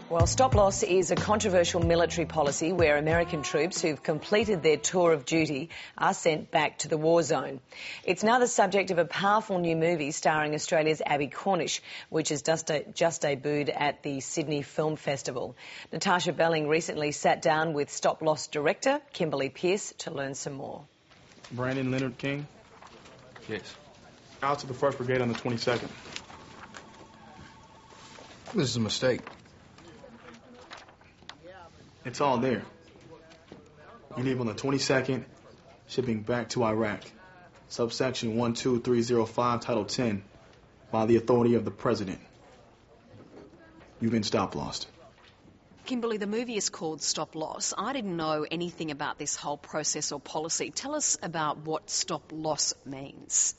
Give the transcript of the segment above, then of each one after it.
Well, stop loss is a controversial military policy where American troops who've completed their tour of duty are sent back to the war zone. It's now the subject of a powerful new movie starring Australia's Abbie Cornish, which has just debuted at the Sydney Film Festival. Natasha Belling recently sat down with stop loss director Kimberly Peirce to learn some more. Brandon Leonard King? Yes. Out to the 1st Brigade on the 22nd. This is a mistake. It's all there. You leave on the 22nd, shipping back to Iraq. Subsection 12305, Title 10, by the authority of the President. You've been stop-lossed. Kimberly, the movie is called Stop Loss. I didn't know anything about this whole process or policy. Tell us about what stop loss means.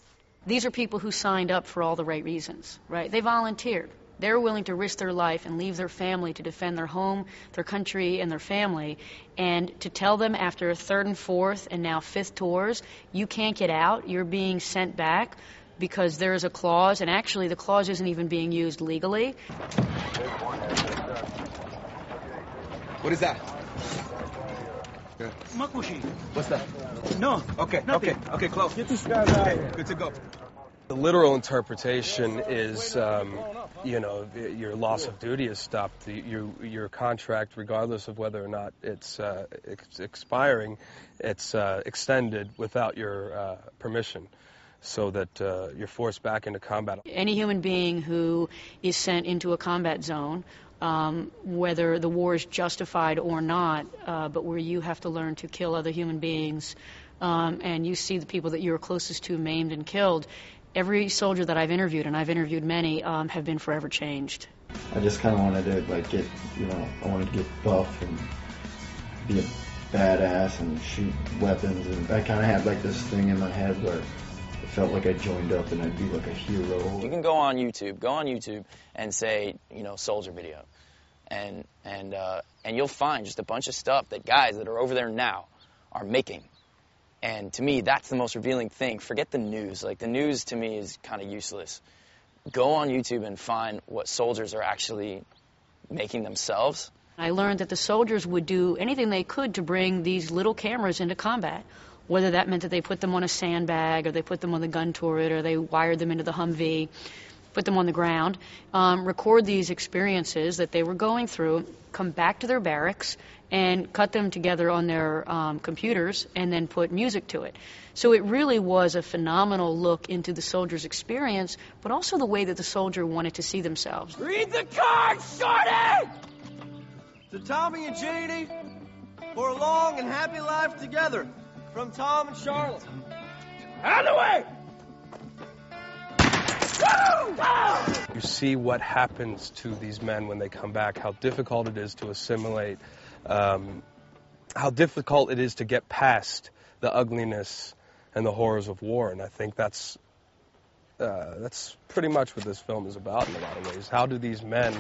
These are people who signed up for all the right reasons, right? They volunteered. They're willing to risk their life and leave their family to defend their home, their country, and their family. And to tell them after 3rd and 4th and now 5th tours, you can't get out, you're being sent back because there is a clause, and actually the clause isn't even being used legally. What is that? What's that? No. Okay, nothing. okay, close. Get this guy out. Okay, good to go. The literal interpretation is, your loss of duty is stopped. Your contract, regardless of whether or not it's expiring, it's extended without your permission, so that you're forced back into combat. Any human being who is sent into a combat zone, whether the war is justified or not, but where you have to learn to kill other human beings, and you see the people that you're closest to maimed and killed, every soldier that I've interviewed, and I've interviewed many, have been forever changed. I just kind of wanted to, I wanted to get buff and be a badass and shoot weapons, and I kind of had, this thing in my head where it felt like I joined up and I'd be like a hero. You can go on YouTube and say, soldier video, and you'll find just a bunch of stuff that guys that are over there now are making. And to me, that's the most revealing thing. Forget the news. The news to me is kind of useless. Go on YouTube and find what soldiers are actually making themselves. I learned that the soldiers would do anything they could to bring these little cameras into combat, whether that meant that they put them on a sandbag or they put them on the gun turret or they wired them into the Humvee, put them on the ground, record these experiences that they were going through, come back to their barracks, and cut them together on their computers and then put music to it. So it really was a phenomenal look into the soldier's experience, but also the way that the soldier wanted to see themselves. Read the card, shorty! To Tommy and Janie, for a long and happy life together. From Tom and Charlotte. Out of the way! You see what happens to these men when they come back, how difficult it is to assimilate, how difficult it is to get past the ugliness and the horrors of war. And I think that's pretty much what this film is about in a lot of ways. How do these men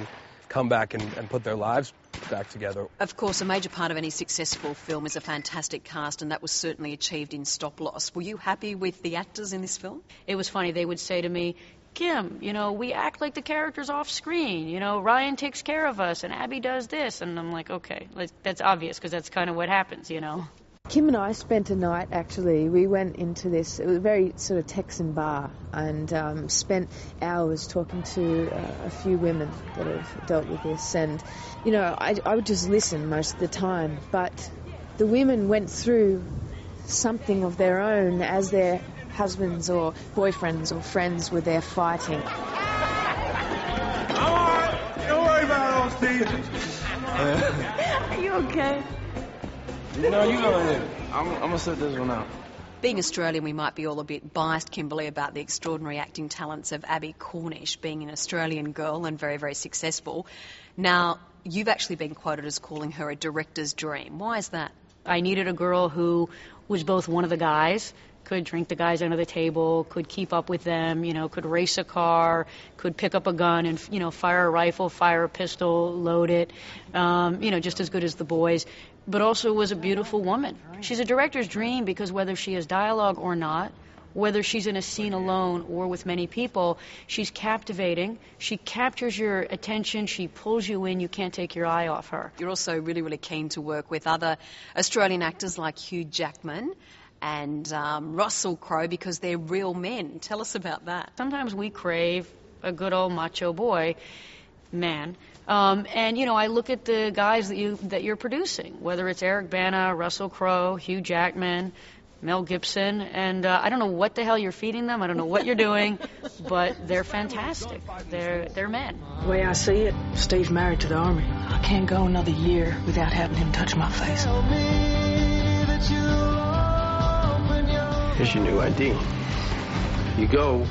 come back and put their lives back together? Of course, a major part of any successful film is a fantastic cast, and that was certainly achieved in Stop Loss. Were you happy with the actors in this film? It was funny. They would say to me, Kim, we act like the characters off screen. Ryan takes care of us and Abbie does this. And I'm like, okay, that's obvious because that's kind of what happens, Kim and I spent a night, actually. We went into this, it was a very sort of Texan bar, and spent hours talking to a few women that have dealt with this. And, I would just listen most of the time. But the women went through something of their own as their husbands or boyfriends or friends were there fighting. All right, don't worry about it, Steve. Are you okay? No, you go ahead. I'm going to sit this one out. Being Australian, we might be all a bit biased, Kimberly, about the extraordinary acting talents of Abbie Cornish, being an Australian girl and very, very successful. Now, you've actually been quoted as calling her a director's dream. Why is that? I needed a girl who was both one of the guys, could drink the guys under the table, could keep up with them, could race a car, could pick up a gun and, fire a rifle, fire a pistol, load it, just as good as the boys, but also was a beautiful woman. She's a director's dream because whether she has dialogue or not, whether she's in a scene alone or with many people, she's captivating. She captures your attention. She pulls you in. You can't take your eye off her. You're also really, really keen to work with other Australian actors like Hugh Jackman and Russell Crowe because they're real men. Tell us about that. Sometimes we crave a good old macho boy man. And, you know, I look at the guys that you're producing, whether it's Eric Bana, Russell Crowe, Hugh Jackman, Mel Gibson, and I don't know what the hell you're feeding them. I don't know what you're doing, but they're fantastic. They're men. The way I see it, Steve's married to the Army. I can't go another year without having him touch my face. Here's your new ID. You go,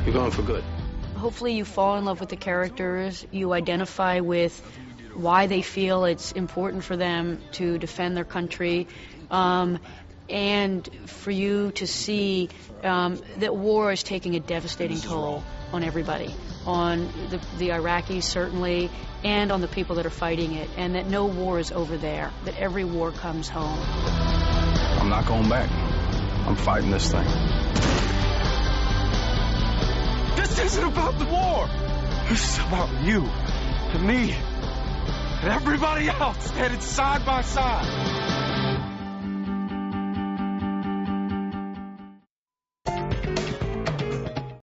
you're going for good. Hopefully you fall in love with the characters, you identify with why they feel it's important for them to defend their country, and for you to see that war is taking a devastating toll on everybody, on the Iraqis certainly, and on the people that are fighting it, and that no war is over there, that every war comes home. I'm not going back. I'm fighting this thing. This isn't about the war. This is about you and me and everybody else standing side by side.